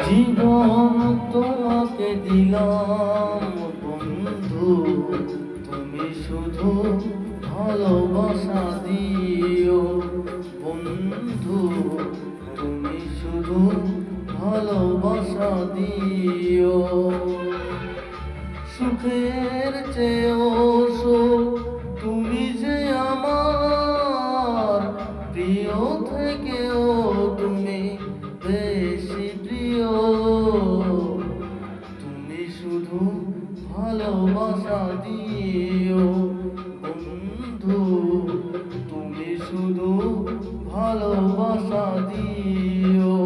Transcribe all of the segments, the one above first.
জীবন তোমাকে দিলাম বন্ধু, তুমি শুধু ভালোবাসা দিও বন্ধু, তুমি শুধু ভালোবাসা দিও। সুখের চেয়েও সুখ তুমি যে আমার প্রিয় থেকেও তুমি বেশি প্রিয়। তুমি শুধু ভালোবাসা দিও বন্ধু, তুমি শুধু ভালোবাসা দিও।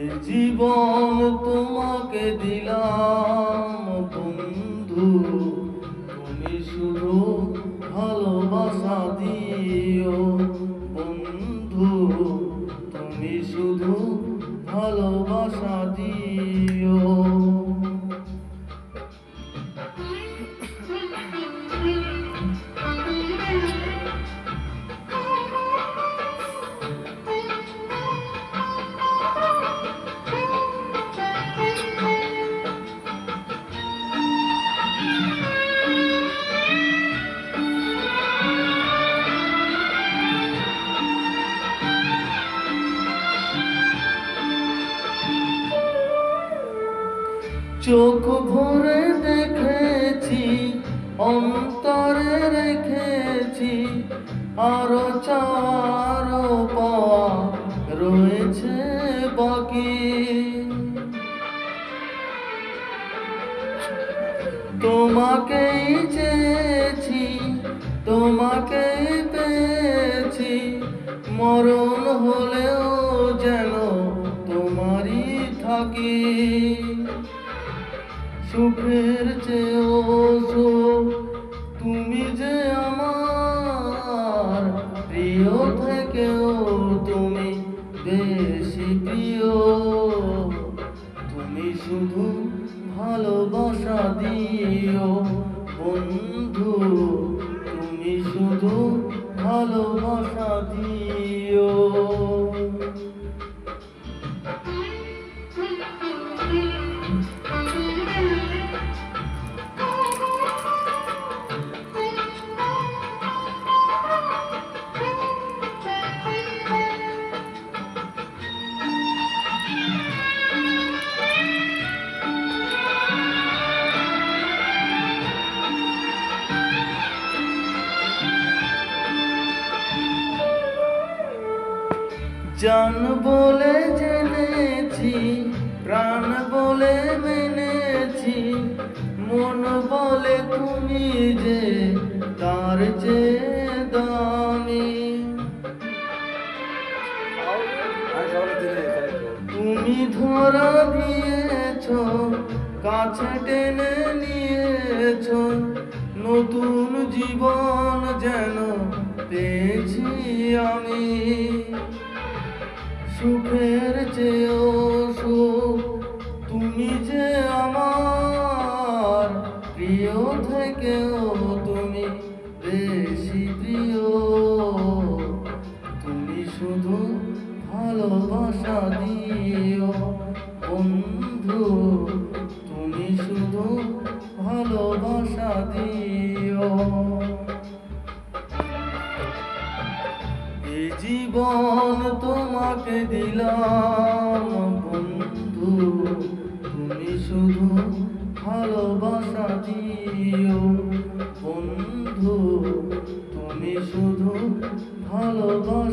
এ জীবন তোমাকে দিলাম বন্ধু, তুমি শুধু ভালোবাসা দিও বন্ধু, তুমি শুধু ভালোবাসা দিও। চোখ ভরে দেখেছি, অন্তরে রেখেছি, আরো চারো পাওয়া রয়েছে বাকি। তোমাকেই চেয়েছি, তোমাকেই পেয়েছি, মরণ হলেও যেন তোমারই থাকি। সুখের চেয়েও সুখ তুমি যে আমার প্রিয় থেকেও তুমি বেশি প্রিয়। তুমি শুধু ভালোবাসা দিও বন্ধু, তুমি শুধু ভালোবাসা দিও। জান বলে জেনেছি, প্রাণ বলে মেনেছি, মন বলে তুমি যে তার যে দামি। তুমি ধরা দিয়েছ, কাছে টেনে নিয়েছ, নতুন জীবন যেন পেয়েছি আমি। সুখের চেয়েও সুখ তুমি যে আমার প্রিয় থেকেও তুমি বেশি প্রিয়। তুমি শুধু ভালোবাসা দিও বন্ধু, তুমি শুধু ভালোবাসা দিও। এই জীবন তোমাকে দিলাম বন্ধু, তুমি শুধু ভালোবাসা দিও বন্ধু, তুমি শুধু ভালোবাসা